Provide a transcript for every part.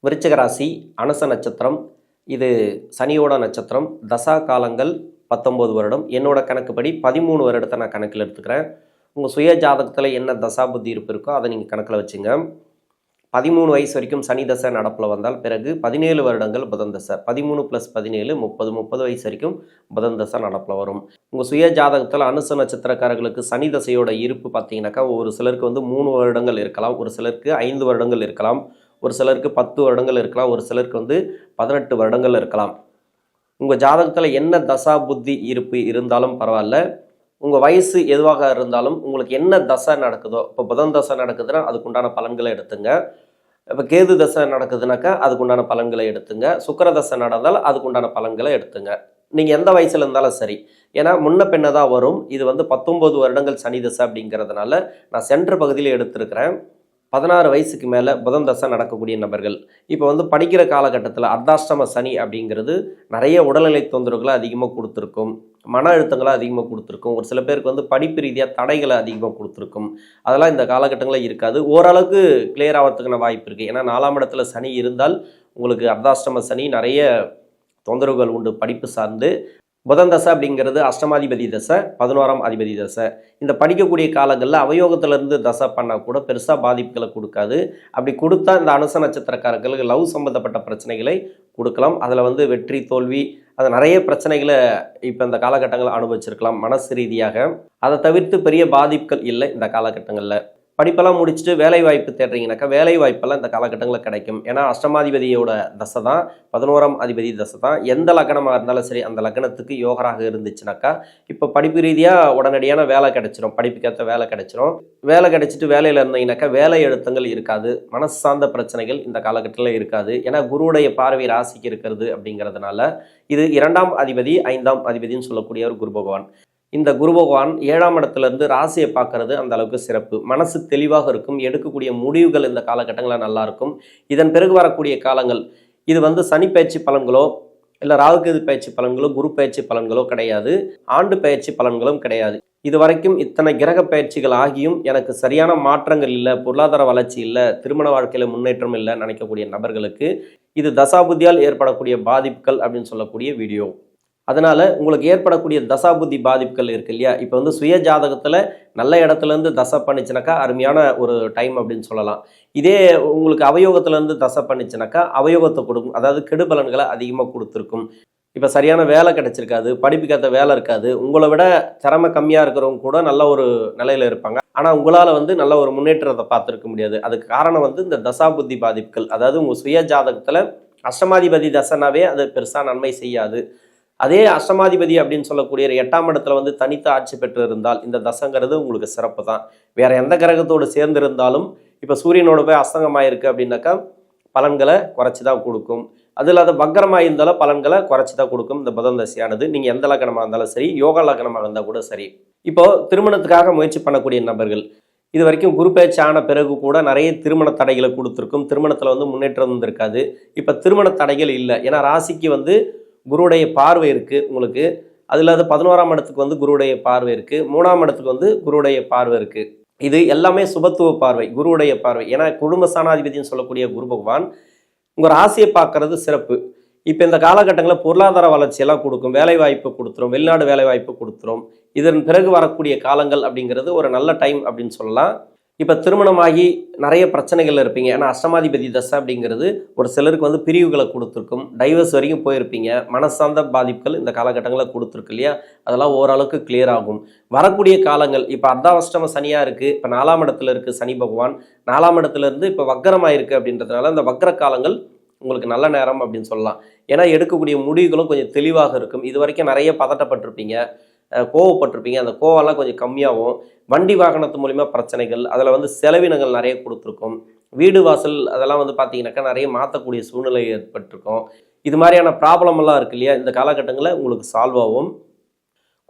விருச்சிக ராசி அனுச நட்சத்திரம். இது சனியோட நட்சத்திரம். தசா காலங்கள் 19 வருடம். என்னோட கணக்குப்படி 13 வருடத்தை நான் கணக்கில் எடுத்துக்கிறேன். உங்கள் சுய ஜாதகத்தில் என்ன தசா புத்தி இருப்பு இருக்கோ அதை நீங்கள் கணக்கில் வச்சுங்க. 13 வயசு வரைக்கும் சனி தசை நடப்பில் வந்தால் பிறகு 17 வருடங்கள் புதன் தசை. 13 + 17 30 வயசு வரைக்கும் புதன் தசை நடப்பில் வரும். உங்கள் சுய ஜாதகத்தில் அனுச நட்சத்திரக்காரர்களுக்கு சனி தசையோட இருப்பு பார்த்தீங்கன்னாக்கா ஒரு சிலருக்கு 3 வருடங்கள் இருக்கலாம், ஒரு சிலருக்கு 5 வருடங்கள் இருக்கலாம், ஒரு சிலருக்கு 10 வருடங்கள் இருக்கலாம், ஒரு சிலருக்கு 18 வருடங்கள் இருக்கலாம். உங்கள் ஜாதகத்தில் என்ன தசா புத்தி இருப்பு இருந்தாலும் பரவாயில்ல, உங்கள் வயசு எதுவாக இருந்தாலும் உங்களுக்கு என்ன தசை நடக்குதோ, இப்போ புதன் தசை நடக்குதுன்னா அதுக்குண்டான பலன்களை எடுத்துங்க. இப்போ கேது தசை நடக்குதுனாக்கா அதுக்குண்டான பலன்களை எடுத்துங்க. சுக்கிர தசை நடந்தால் அதுக்குண்டான பலன்களை எடுத்துங்க. நீங்கள் எந்த வயசில் இருந்தாலும் சரி. ஏன்னா முன்ன பின்ன தான் வரும். இது 19 வருடங்கள் சனி தசை அப்படிங்கிறதுனால நான் சென்ட்ரு பகுதியில் எடுத்திருக்கிறேன். 16 வயசுக்கு மேலே புதன் தசை நடக்கக்கூடிய நபர்கள் இப்போ படிக்கிற காலகட்டத்தில் அர்த்தாஷ்டம சனி அப்படிங்கிறது நிறைய உடல்நிலை தொந்தரவுகளை அதிகமாக கொடுத்துருக்கும், மன அழுத்தங்களை அதிகமாக கொடுத்துருக்கும், ஒரு சில பேருக்கு படிப்பு ரீதியாக தடைகளை அதிகமாக கொடுத்துருக்கும். அதெல்லாம் இந்த காலகட்டங்களில் இருக்காது. ஓரளவுக்கு கிளியர் ஆகிறதுக்கான வாய்ப்பு இருக்குது. ஏன்னா 4ஆம் இடத்துல சனி இருந்தால் உங்களுக்கு அர்த்தாஷ்டம சனி நிறைய தொந்தரவுகள் உண்டு படிப்பு சார்ந்து. புதன் தசை அப்படிங்கிறது அஷ்டமாதிபதி தசை, 11ஆம் அதிபதி தசை. இந்த படிக்கக்கூடிய காலங்களில் அவயோகத்திலேருந்து தசை பண்ணால் கூட பெருசாக பாதிப்புகளை கொடுக்காது. அப்படி கொடுத்தா இந்த அனுச நட்சத்திரக்காரர்களுக்கு லவ் சம்மந்தப்பட்ட பிரச்சனைகளை கொடுக்கலாம். அதில் வெற்றி தோல்வி அது நிறைய பிரச்சனைகளை இப்போ இந்த காலகட்டங்களில் அனுபவிச்சிருக்கலாம் மனசு ரீதியாக. அதை தவிர்த்து பெரிய பாதிப்புகள் இல்லை இந்த காலகட்டங்களில். படிப்பெல்லாம் முடிச்சுட்டு வேலை வாய்ப்பு தேடுறீங்கனாக்கா வேலை வாய்ப்பெல்லாம் இந்த காலகட்டங்களில் கிடைக்கும். ஏன்னா அஷ்டமாதிபதியோட தசை தான், 11ஆம் அதிபதி தசை தான். எந்த லக்னமாக இருந்தாலும் சரி அந்த லக்னத்துக்கு யோகராக இருந்துச்சுனாக்கா இப்போ படிப்பு ரீதியாக உடனடியான வேலை கிடைச்சிரும், படிப்புக்கேற்ற வேலை கிடைச்சிரும். வேலை கிடைச்சிட்டு வேலையில் இருந்தீங்கன்னாக்கா வேலை அழுத்தங்கள் இருக்காது, மனசு சார்ந்த பிரச்சனைகள் இந்த காலகட்டத்தில் இருக்காது. ஏன்னா குருவுடைய பார்வை ராசிக்கு இருக்கிறது அப்படிங்கிறதுனால. இது 2ஆம் அதிபதி 5ஆம் அதிபதினு சொல்லக்கூடிய ஒரு குரு பகவான். இந்த குரு பகவான் 7ஆம் இடத்துலேருந்து ராசியை பார்க்கறது அந்த அளவுக்கு சிறப்பு. மனசு தெளிவாக இருக்கும், எடுக்கக்கூடிய முடிவுகள் இந்த காலகட்டங்களில் நல்லா இருக்கும். இதன் பிறகு வரக்கூடிய காலங்கள் இது சனி பயிற்சி பலன்களோ இல்லை ராகுகேது பயிற்சி பலன்களோ குரு பயிற்சி பலன்களோ கிடையாது, ஆண்டு பயிற்சி பலன்களும் கிடையாது. இது வரைக்கும் இத்தனை கிரக பயிற்சிகள் ஆகியும் எனக்கு சரியான மாற்றங்கள் இல்லை, பொருளாதார வளர்ச்சி இல்லை, திருமண வாழ்க்கையில் முன்னேற்றம் இல்லை நினைக்கக்கூடிய நபர்களுக்கு இது தசாபுத்தியால் ஏற்படக்கூடிய பாதிப்புகள் அப்படின்னு சொல்லக்கூடிய வீடியோ. அதனால் உங்களுக்கு ஏற்படக்கூடிய தசாபுத்தி பாதிப்புகள் இருக்கு இல்லையா, இப்போ சுய ஜாதகத்தில் நல்ல இடத்துலேருந்து தசை பண்ணிச்சுனாக்கா அருமையான ஒரு டைம் அப்படின்னு சொல்லலாம். இதே உங்களுக்கு அவயோகத்துலேருந்து தசை பண்ணிச்சுனாக்கா அவயோகத்தை கொடுக்கும், அதாவது கெடுபலன்களை அதிகமாக கொடுத்துருக்கும். இப்போ சரியான வேலை கிடைச்சிருக்காது, படிப்புக்கேற்ற வேலை இருக்காது, உங்களை விட திறமை கம்மியாக இருக்கிறவங்க கூட நல்ல ஒரு நிலையில் இருப்பாங்க. ஆனால் உங்களால் நல்ல ஒரு முன்னேற்றத்தை பார்த்துருக்க முடியாது. அதுக்கு காரணம் இந்த தசாபுத்தி பாதிப்புகள். அதாவது உங்கள் சுய ஜாதகத்தில் அஷ்டமாதிபதி தசைனாவே அது பெருசாக நன்மை செய்யாது. அதே அஷ்டமாதிபதி அப்படின்னு சொல்லக்கூடிய 8ஆம் இடத்துல தனித்து ஆட்சி பெற்று இருந்தால் இந்த தசைங்கிறது உங்களுக்கு சிறப்பு தான். வேற எந்த கிரகத்தோடு சேர்ந்து இருந்தாலும் இப்போ சூரியனோட போய் அஸ்தங்கமாயிருக்கு அப்படின்னாக்கா பலன்களை குறைச்சி தான் கொடுக்கும். அது இல்லாத வக்கரமாக இருந்தாலும் பலன்களை குறைச்சி தான் கொடுக்கும் இந்த புதன் தசையானது. நீங்கள் எந்த லக்னமாக இருந்தாலும் சரி, யோகா லக்னமாக இருந்தால் கூட சரி. இப்போ திருமணத்துக்காக முயற்சி பண்ணக்கூடிய நபர்கள் இது வரைக்கும் குரு பயிற்சி ஆன பிறகு கூட நிறைய திருமண தடைகளை கொடுத்துருக்கும். திருமணத்தில் முன்னேற்றம் இருக்காது. இப்போ திருமண தடைகள் இல்லை. ஏன்னா ராசிக்கு குருவுடைய பார்வை இருக்குது உங்களுக்கு. அது இல்லாத 11ஆம் இடத்துக்கு குருவுடைய பார்வை இருக்குது, 3ஆம் இடத்துக்கு குருவுடைய பார்வை இருக்குது. இது எல்லாமே சுபத்துவ பார்வை, குருவுடைய பார்வை. ஏன்னா குடும்ப ஸ்தானாதிபதினு சொல்லக்கூடிய குரு பகவான் உங்கள் ராசியை பார்க்கறது சிறப்பு. இப்போ இந்த காலகட்டங்களில் பொருளாதார வளர்ச்சியெல்லாம் கொடுக்கும், வேலை வாய்ப்பு கொடுத்துரும், வெளிநாடு வேலை வாய்ப்பு கொடுத்துரும். இதன் பிறகு வரக்கூடிய காலங்கள் அப்படிங்கிறது ஒரு நல்ல டைம் அப்படின்னு சொல்லலாம். இப்போ திருமணமாகி நிறைய பிரச்சனைகள் இருப்பீங்க. ஏன்னா அஷ்டமாதிபதி தசை அப்படிங்கிறது ஒரு சிலருக்கு பிரிவுகளை கொடுத்துருக்கும், டைவர்ஸ் வரைக்கும் போயிருப்பீங்க. மனசார்ந்த பாதிப்புகள் இந்த காலகட்டங்களில் கொடுத்துருக்கு இல்லையா, அதெல்லாம் ஓரளவுக்கு கிளியர் ஆகும். வரக்கூடிய காலங்கள் இப்போ அர்த்தாஷ்டம சனியாக இருக்குது, இப்போ 4ஆம் இடத்துல இருக்குது சனி பகவான். 4ஆம் இடத்துலேருந்து இப்போ வக்கரமாக இருக்குது அப்படின்றதுனால இந்த வக்கர காலங்கள் உங்களுக்கு நல்ல நேரம் அப்படின்னு சொல்லலாம். ஏன்னா எடுக்கக்கூடிய முடிவுகளும் கொஞ்சம் தெளிவாக இருக்கும். இது வரைக்கும் நிறைய பதட்டப்பட்டிருப்பீங்க, கோவப்பட்டிருப்பீங்க. அந்த கோவம்லாம் கொஞ்சம் கம்மியாகும். வண்டி வாகனத்து மூலிமா பிரச்சனைகள், அதில் செலவினங்கள் நிறைய கொடுத்துருக்கும். வீடு வாசல் அதெல்லாம் பார்த்தீங்கன்னாக்கா நிறைய மாற்றக்கூடிய சூழ்நிலை ஏற்பட்டிருக்கும். இது மாதிரியான ப்ராப்ளம் எல்லாம் இருக்கு இல்லையா, இந்த காலகட்டங்களில் உங்களுக்கு சால்வ் ஆகும்.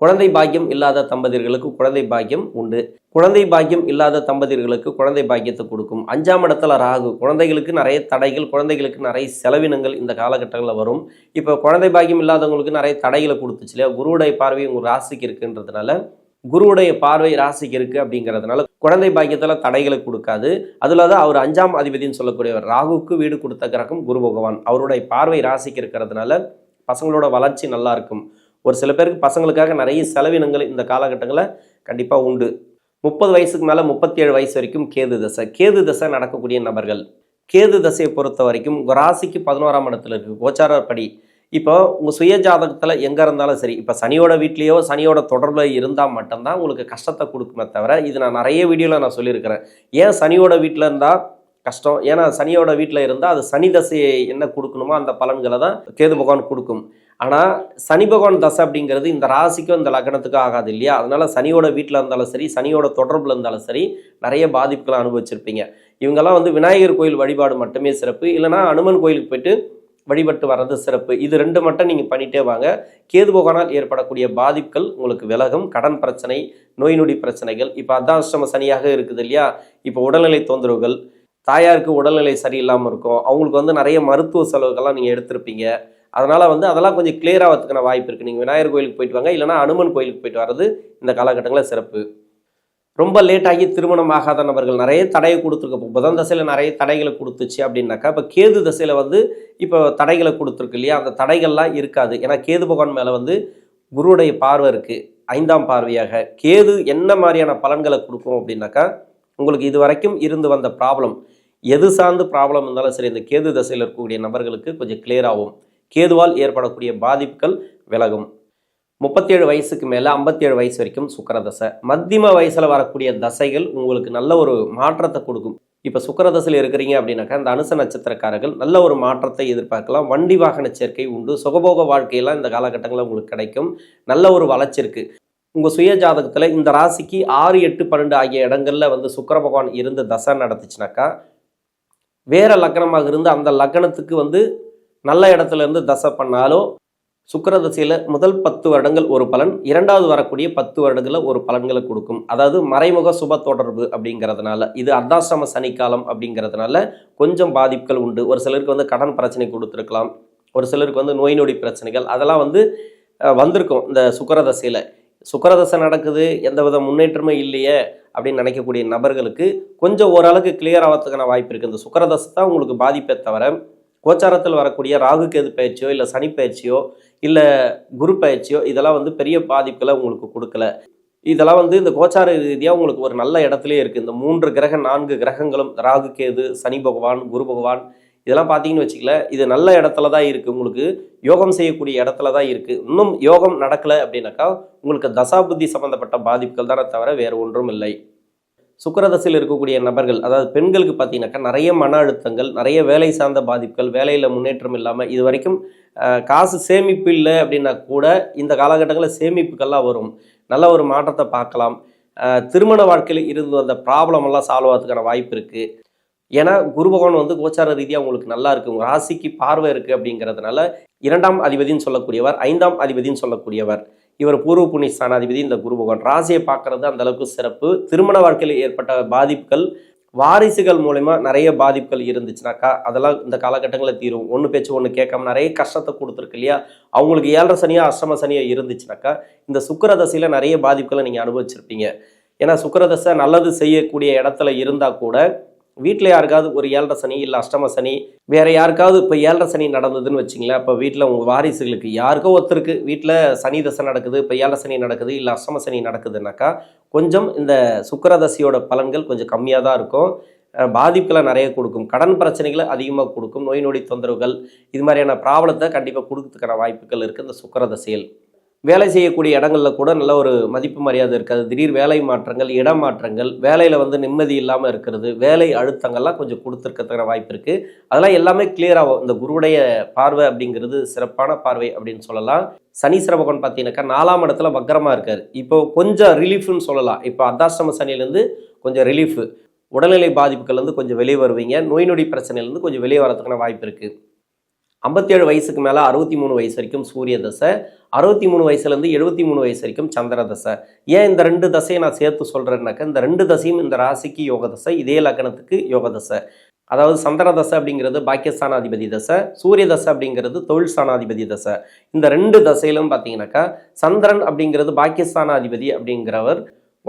குழந்தை பாக்கியம் இல்லாத தம்பதியர்களுக்கு குழந்தை பாக்கியம் உண்டு. குழந்தை பாக்கியம் இல்லாத தம்பதியர்களுக்கு குழந்தை பாக்கியத்தை கொடுக்கும். 5ஆம் இடத்துல ராகு, குழந்தைகளுக்கு நிறைய தடைகள், குழந்தைகளுக்கு நிறைய செலவினங்கள் இந்த காலகட்டங்களில் வரும். இப்போ குழந்தை பாக்கியம் இல்லாதவங்களுக்கு நிறைய தடைகளை கொடுத்துச்சு இல்லையா, குருவுடைய பார்வை உங்கள் ராசிக்கு இருக்குன்றதுனால, குருவுடைய பார்வை ராசிக்கு இருக்குது அப்படிங்கிறதுனால குழந்தை பாக்கியத்தில் தடைகளை கொடுக்காது. அதில் தான் அவர் 5ஆம் அதிபதினு சொல்லக்கூடியவர். ராகுக்கு வீடு கொடுத்த கிரகம் குரு பகவான். அவருடைய பார்வை ராசிக்கு இருக்கிறதுனால பசங்களோட வளர்ச்சி நல்லா இருக்கும். ஒரு சில பேருக்கு பசங்களுக்காக நிறைய செலவினங்கள் இந்த காலகட்டங்களில் கண்டிப்பாக உண்டு. 30 வயசுக்கு மேலே 37 வயசு வரைக்கும் கேது தசை. கேது தசை நடக்கக்கூடிய நபர்கள், கேது தசையை பொறுத்த வரைக்கும் உங்கள் ராசிக்கு 11ஆம் இடத்துல இருக்குது கோச்சாரப்படி. இப்போ உங்கள் சுய ஜாதகத்தில் எங்கே இருந்தாலும் சரி, இப்போ சனியோட வீட்லேயோ சனியோட தொடர்பில் இருந்தால் மட்டும்தான் உங்களுக்கு கஷ்டத்தை கொடுக்குமே தவிர, இது நான் நிறைய வீடியோவில் நான் சொல்லியிருக்கிறேன். ஏன் சனியோட வீட்டில் இருந்தால் கஷ்டம்? ஏன்னா சனியோட வீட்டில் இருந்தால் அது சனி தசையை என்ன கொடுக்கணுமோ அந்த பலன்களை தான் கேது பகவான் கொடுக்கும். ஆனால் சனி பகவான் தசை அப்படிங்கிறது இந்த ராசிக்கும் இந்த லக்னத்துக்கும் ஆகாது இல்லையா? அதனால சனியோட வீட்டில் இருந்தாலும் சரி, சனியோட தொடர்பில் இருந்தாலும் சரி, நிறைய பாதிப்புகளை அனுபவிச்சிருப்பீங்க. இவங்கெல்லாம் விநாயகர் கோயில் வழிபாடு மட்டுமே சிறப்பு, இல்லைனா அனுமன் கோயிலுக்கு போயிட்டு வழிபட்டு வர்றது சிறப்பு. இது 2 மட்டும் நீங்கள் பண்ணிட்டே வாங்க. கேது பகவானால் ஏற்படக்கூடிய பாதிப்புகள் உங்களுக்கு விலகும். கடன் பிரச்சனை, நோய் நொடி பிரச்சனைகள், இப்போ அர்த்தாஷ்டம சனியாக இருக்குது இல்லையா? இப்போ உடல்நிலை தொந்தரவுகள், தாயாருக்கு உடல்நிலை சரியில்லாமல் இருக்கும், அவங்களுக்கு நிறைய மருத்துவ செலவுகள்லாம் நீங்கள் எடுத்திருப்பீங்க. அதனால் அதெல்லாம் கொஞ்சம் கிளியர் ஆகிறதுக்கான வாய்ப்பு இருக்குது. நீங்கள் விநாயகர் கோயிலுக்கு போயிட்டு வாங்க, இல்லைனா அனுமன் கோயிலுக்கு போயிட்டு வர்றது இந்த காலகட்டங்களில் சிறப்பு. ரொம்ப லேட்டாகி திருமணம் ஆகாத நபர்கள் நிறைய தடையை கொடுத்துருக்கு. புதன் தசையில் நிறைய தடைகளை கொடுத்துச்சு அப்படின்னாக்கா, இப்போ கேது தசையில் இப்போ தடைகளை கொடுத்துருக்கு இல்லையா? அந்த தடைகள்லாம் இருக்காது. ஏன்னா கேது பகவான் மேலே குருவுடைய பார்வை இருக்குது, 5ஆம் பார்வையாக. கேது என்ன மாதிரியான பலன்களை கொடுக்கும் அப்படின்னாக்கா, உங்களுக்கு இது வரைக்கும் இருந்து வந்த ப்ராப்ளம், எது சார்ந்து ப்ராப்ளம் இருந்தாலும் சரி, இந்த கேது தசையில் இருக்கக்கூடிய நபர்களுக்கு கொஞ்சம் கிளியர் ஆகும். கேதுவால் ஏற்படக்கூடிய பாதிப்புகள் விலகும். 37 வயசுக்கு மேலே 57 வயசு வரைக்கும் சுக்கிர தசை. மத்தியம வயசில் வரக்கூடிய தசைகள் உங்களுக்கு நல்ல ஒரு மாற்றத்தை கொடுக்கும். இப்போ சுக்கிர தசையில் இருக்கிறீங்க அப்படின்னாக்கா, இந்த அனுச நட்சத்திரக்காரர்கள் நல்ல ஒரு மாற்றத்தை எதிர்பார்க்கலாம். வண்டி வாகன சேர்க்கை உண்டு. சுகபோக வாழ்க்கையெல்லாம் இந்த காலகட்டங்களில் உங்களுக்கு கிடைக்கும். நல்ல ஒரு வளர்ச்சி இருக்குது. உங்கள் சுய ஜாதகத்தில் இந்த ராசிக்கு 6, 8, 12 ஆகிய இடங்களில் சுக்கிர பகவான் இருந்து தசை நடத்துச்சுனாக்கா, வேறு லக்னமாக இருந்து அந்த லக்னத்துக்கு நல்ல இடத்துல இருந்து தசை பண்ணாலோ, சுக்கிர தசையில் முதல் 10 வருடங்கள் ஒரு பலன், 2வது வரக்கூடிய 10 வருடங்களில் ஒரு பலன்களை கொடுக்கும். அதாவது மறைமுக சுப தொடர்பு அப்படிங்கிறதுனால, இது அர்த்தாஷ்டம சனிக்காலம் அப்படிங்கிறதுனால கொஞ்சம் பாதிப்புகள் உண்டு. ஒரு சிலருக்கு கடன் பிரச்சனை கொடுத்துருக்கலாம், ஒரு சிலருக்கு நோய் நொடி பிரச்சனைகள் அதெல்லாம் வந்திருக்கும். இந்த சுக்கிர தசையில் சுக்கிர தசை நடக்குது, எந்தவித முன்னேற்றமே இல்லையே அப்படின்னு நினைக்கக்கூடிய நபர்களுக்கு கொஞ்சம் ஓரளவுக்கு கிளியர் ஆகிறதுக்கான வாய்ப்பு இருக்குது. இந்த சுக்கிர தசை தான் உங்களுக்கு பாதிப்பே தவிர, கோச்சாரத்தில் வரக்கூடிய ராகு கேது பயிற்சியோ, இல்லை சனி பயிற்சியோ, இல்லை குரு பயிற்சியோ இதெல்லாம் பெரிய பாதிப்புகளை உங்களுக்கு கொடுக்கல. இதெல்லாம் இந்த கோச்சார ரீதியாக உங்களுக்கு ஒரு நல்ல இடத்துலையே இருக்குது. இந்த 3 கிரகம் 4 கிரகங்களும், ராகு கேது, சனி பகவான், குரு பகவான், இதெல்லாம் பார்த்தீங்கன்னு வச்சுக்கல, இது நல்ல இடத்துல தான் இருக்குது. உங்களுக்கு யோகம் செய்யக்கூடிய இடத்துல தான் இருக்குது. இன்னும் யோகம் நடக்கலை அப்படின்னாக்கா உங்களுக்கு தசாபுத்தி சம்மந்தப்பட்ட பாதிப்புகள் தானே தவிர வேறு ஒன்றும் இல்லை. சுக்கிரதசையில் இருக்கக்கூடிய நபர்கள், அதாவது பெண்களுக்கு பார்த்தீங்கன்னாக்கா நிறைய மன அழுத்தங்கள், நிறைய வேலை சார்ந்த பாதிப்புகள், வேலையில் முன்னேற்றம் இல்லாமல், இது வரைக்கும் காசு சேமிப்பு இல்லை அப்படின்னா கூட இந்த காலகட்டங்களில் சேமிப்புகள்லாம் வரும். நல்ல ஒரு மாற்றத்தை பார்க்கலாம். திருமண வாழ்க்கையில் இருந்து வந்த ப்ராப்ளம் எல்லாம் சால்வ் ஆகிறதுக்கான வாய்ப்பு இருக்குது. ஏன்னா குரு பகவான் கோச்சார ரீதியாக உங்களுக்கு நல்லா இருக்குது, உங்கள் ராசிக்கு பார்வை இருக்குது அப்படிங்கிறதுனால 2ஆம் அதிபதினு சொல்லக்கூடியவர், 5ஆம் அதிபதினு சொல்லக்கூடியவர், இவர் பூர்வ புண்ணிய ஸ்தானாதிபதி. இந்த குரு பகவான் ராசியை பார்க்கறது அந்த அளவுக்கு சிறப்பு. திருமண வாழ்க்கையில் ஏற்பட்ட பாதிப்புகள், வாரிசுகள் மூலமா நிறைய பாதிப்புகள் இருந்துச்சுனாக்கா அதெல்லாம் இந்த காலகட்டங்களில் தீரும். ஒன்று பேச்சு ஒன்று கேட்காம நிறைய கஷ்டத்தை கொடுத்துருக்கு இல்லையா? அவங்களுக்கு 7.5 சனியா அஷ்டம சனியா இருந்துச்சுனாக்கா இந்த சுக்கிரதசையில் நிறைய பாதிப்புகளை நீங்கள் அனுபவிச்சிருப்பீங்க. ஏன்னா சுக்கிரதசை நல்லது செய்யக்கூடிய இடத்துல இருந்தால் கூட வீட்டில் யாருக்காவது ஒரு 7.5 சனி இல்லை அஷ்டம சனி, வேறு யாருக்காவது இப்போ 7.5 சனி நடந்ததுன்னு வச்சிங்களேன், இப்போ வீட்டில் உங்கள் வாரிசுகளுக்கு யாருக்கோ ஒருத்தருக்கு வீட்டில் சனி தசை நடக்குது, இப்போ 7.5 சனி நடக்குது, இல்லை அஷ்டம சனி நடக்குதுன்னாக்கா கொஞ்சம் இந்த சுக்கிரதசையோட பலன்கள் கொஞ்சம் கம்மியாக தான் இருக்கும். பாதிப்புகளை நிறைய கொடுக்கும், கடன் பிரச்சனைகளை அதிகமாக கொடுக்கும், நோய் நொடி தொந்தரவுகள், இது மாதிரியான ப்ராப்ளத்தை கண்டிப்பாக கொடுக்கறதுக்கான வாய்ப்புகள் இருக்குது இந்த சுக்கிரதசையில். வேலை செய்யக்கூடிய இடங்களில் கூட நல்ல ஒரு மதிப்பு மரியாதை இருக்காது, திடீர் வேலை மாற்றங்கள், இடம் மாற்றங்கள், வேலையில் நிம்மதி இல்லாமல் இருக்கிறது, வேலை அழுத்தங்கள்லாம் கொஞ்சம் கொடுத்துருக்கிறதுக்கான வாய்ப்பு இருக்குது. அதெல்லாம் எல்லாமே கிளியராகும். இந்த குருவுடைய பார்வை அப்படிங்கிறது சிறப்பான பார்வை அப்படின்னு சொல்லலாம். சனீஸ்வர பகவான் பார்த்தீங்கன்னாக்கா 4ஆம் இடத்துல வக்கரமாக இருக்கார். இப்போ கொஞ்சம் ரிலீஃப்னு சொல்லலாம். இப்போ அர்த்தாஷ்டம சனியிலேருந்து கொஞ்சம் ரிலீஃபு, உடல்நிலை பாதிப்புகள்லேருந்து கொஞ்சம் வெளியே வருவீங்க, நோய் நொடி பிரச்சனையிலேருந்து கொஞ்சம் வெளியே வரதுக்கான வாய்ப்பு இருக்குது. 57 வயசுக்கு மேலே 63 வயசு வரைக்கும் சூரிய தசை, 63 வயசுலேருந்து 73 வயசு வரைக்கும் சந்திர தசை. ஏன் இந்த 2 தசையை நான் சேர்த்து சொல்கிறேன்னாக்கா, இந்த 2 தசையும் இந்த ராசிக்கு யோக தசை, இதே லக்னத்துக்கு யோக தசை. அதாவது சந்திர தசை அப்படிங்கிறது பாக்கியஸ்தானாதிபதி தசை, சூரிய தசை அப்படிங்கிறது தொழில் ஸ்தானாதிபதி தசை. இந்த 2 தசையிலும் பார்த்தீங்கன்னாக்கா சந்திரன் அப்படிங்கிறது பாக்கியஸ்தானாதிபதி அப்படிங்கிறவர்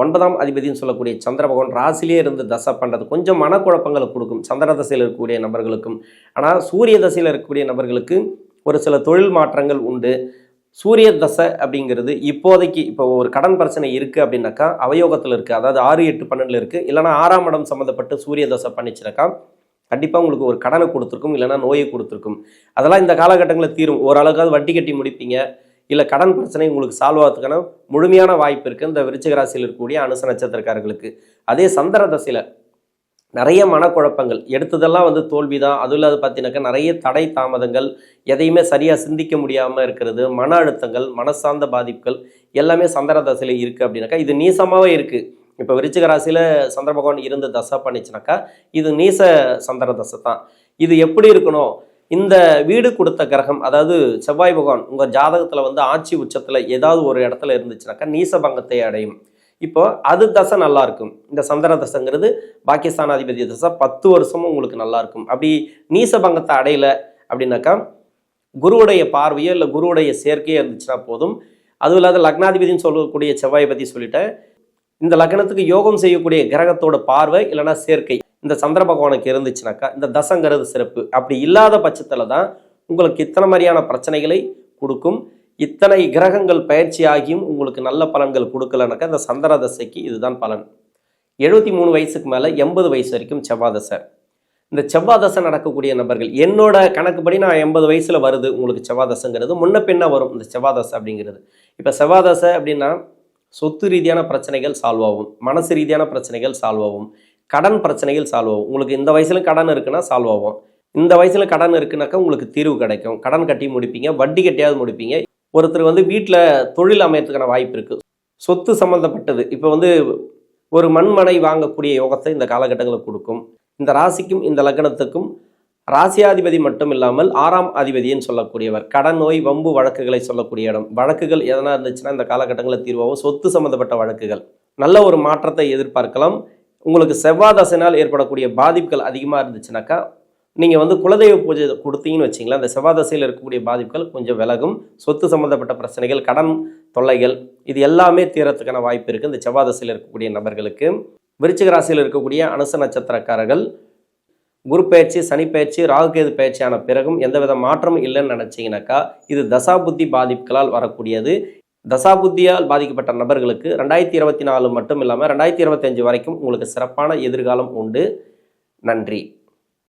9ஆம் அதிபதினு சொல்லக்கூடிய சந்திர பகவான் ராசிலே இருந்து தசை பண்ணுறது கொஞ்சம் மனக்குழப்பங்களை கொடுக்கும் சந்திர தசையில் இருக்கக்கூடிய நபர்களுக்கும். ஆனால் சூரிய தசையில் இருக்கக்கூடிய நபர்களுக்கு ஒரு சில தொழில் மாற்றங்கள் உண்டு. சூரிய தசை அப்படிங்கிறது இப்போதைக்கு இப்போ ஒரு கடன் பிரச்சனை இருக்குது அப்படின்னாக்கா அவயோகத்தில் இருக்குது, அதாவது 6, 8, 12 இருக்குது, இல்லைனா 6ஆம் இடம் சம்மந்தப்பட்டு சூரிய தசை பண்ணிச்சுனாக்கா கண்டிப்பாக உங்களுக்கு ஒரு கடனை கொடுத்துருக்கும், இல்லைனா நோயை கொடுத்துருக்கும். அதெல்லாம் இந்த காலகட்டங்களில் தீரும். ஓரளவுக்காவது வட்டி கட்டி முடிப்பீங்க, இல்லை கடன் பிரச்சனை உங்களுக்கு சால்வ் ஆகிறதுக்கான முழுமையான வாய்ப்பு இருக்குது இந்த விருச்சிக ராசியில் இருக்கக்கூடிய அனுச நட்சத்திரக்காரர்களுக்கு. அதே சந்திர தசையில் நிறைய மனக்குழப்பங்கள், எடுத்ததெல்லாம் தோல்வி தான். அதுவும் இல்லாத பார்த்தீங்கன்னாக்கா நிறைய தடை தாமதங்கள், எதையுமே சரியாக சிந்திக்க முடியாமல் இருக்கிறது, மன அழுத்தங்கள், மனசார்ந்த பாதிப்புகள் எல்லாமே சந்திர தசையில் இருக்குது அப்படின்னாக்கா இது நீசமாகவே இருக்குது. இப்போ விருச்சிக ராசியில் சந்திர பகவான் இருந்து தசை பண்ணிச்சுனாக்கா இது நீச சந்திர தசை தான். இது எப்படி இருக்கணும்? இந்த வீடு கொடுத்த கிரகம், அதாவது செவ்வாய் பகவான் உங்கள் ஜாதகத்தில் ஆட்சி உச்சத்தில் ஏதாவது ஒரு இடத்துல இருந்துச்சுனாக்கா நீச பங்கத்தை அடையும். இப்போ அது தசை நல்லா இருக்கும். இந்த சந்திர தசைங்கிறது பாகிஸ்தானாதிபதி தசை 10 வருஷமும் உங்களுக்கு நல்லா இருக்கும். அப்படி நீச பங்கத்தை அடையலை அப்படின்னாக்கா குருவுடைய பார்வையோ இல்லை குருவுடைய சேர்க்கையோ இருந்துச்சுன்னா போதும். அதுவும் இல்லாத லக்னாதிபதினு சொல்லக்கூடிய செவ்வாயை பற்றி சொல்லிட்டேன். இந்த லக்னத்துக்கு யோகம் செய்யக்கூடிய கிரகத்தோட பார்வை இல்லைனா சேர்க்கை இந்த சந்திர பகவானுக்கு இருந்துச்சுனாக்கா இந்த தசைங்கிறது சிறப்பு. அப்படி இல்லாத பட்சத்தில் தான் உங்களுக்கு இத்தனை மாதிரியான பிரச்சனைகளை கொடுக்கும். இத்தனை கிரகங்கள் பயிற்சி ஆகியும் உங்களுக்கு நல்ல பலன்கள் கொடுக்கலனாக்கா இந்த சந்திர தசைக்கு இதுதான் பலன். 73 வயசுக்கு மேலே 80 வயசு வரைக்கும் செவ்வாய் தசை. இந்த செவ்வாய் தசை நடக்கக்கூடிய நபர்கள், என்னோட கணக்குப்படி நான் 80 வயசில் வருது உங்களுக்கு செவ்வாய் தசைங்கிறது, முன்ன பின்ன வரும் இந்த செவ்வாய் தசை அப்படிங்கிறது. இப்போ செவ்வாய் தசை அப்படின்னா சொத்து ரீதியான பிரச்சனைகள் சால்வ் ஆகும், மனசு ரீதியான பிரச்சனைகள் சால்வ் ஆகும், கடன் பிரச்சனைகள் சால்வ் ஆகும். உங்களுக்கு இந்த வயசுல கடன் இருக்குன்னா சால்வ் ஆகும். இந்த வயசுல கடன் இருக்குனாக்கா உங்களுக்கு தீர்வு கிடைக்கும். கடன் கட்டி முடிப்பீங்க, வட்டி கட்டியாவது முடிப்பீங்க. ஒருத்தர் வீட்டில் தொழில் அமையறதுக்கான வாய்ப்பு இருக்குது. சொத்து சம்மந்தப்பட்டது இப்போ ஒரு மண்மனை வாங்கக்கூடிய யோகத்தை இந்த காலகட்டங்களில் கொடுக்கும். இந்த ராசிக்கும் இந்த லக்னத்துக்கும் ராசியாதிபதி மட்டும் இல்லாமல் 6ஆம் அதிபதின்னு சொல்லக்கூடியவர், கடன் நோய் வம்பு வழக்குகளை சொல்லக்கூடிய இடம். வழக்குகள் எதனா இருந்துச்சுன்னா இந்த காலகட்டங்களில் தீர்வாகும். சொத்து சம்மந்தப்பட்ட வழக்குகள் நல்ல ஒரு மாற்றத்தை எதிர்பார்க்கலாம். உங்களுக்கு செவ்வாய் தசையினால் ஏற்படக்கூடிய பாதிப்புகள் அதிகமாக இருந்துச்சுனாக்கா நீங்கள் குலதெய்வ பூஜை கொடுத்தீங்கன்னு வச்சிங்களேன், அந்த செவ்வாய் தசையில் இருக்கக்கூடிய பாதிப்புகள் கொஞ்சம் விலகும். சொத்து சம்மந்தப்பட்ட பிரச்சனைகள், கடன் தொல்லைகள் இது எல்லாமே தீரத்துக்கான வாய்ப்பு இருக்குது இந்த செவ்வாய் தசையில் இருக்கக்கூடிய நபர்களுக்கு. விருச்சிக ராசியில் இருக்கக்கூடிய அனுச நட்சத்திரக்காரர்கள் குரு பயிற்சி, சனி பயிற்சி, ராகுகேது பயிற்சியான பிறகும் எந்தவித மாற்றமும் இல்லைன்னு நினச்சிங்கனாக்கா இது தசாபுத்தி பாதிப்புகளால் வரக்கூடியது. தசாபுத்தியால் பாதிக்கப்பட்ட நபர்களுக்கு 2024 மட்டும் இல்லாமல் 2025 வரைக்கும் உங்களுக்கு சிறப்பான எதிர்காலம் உண்டு. நன்றி.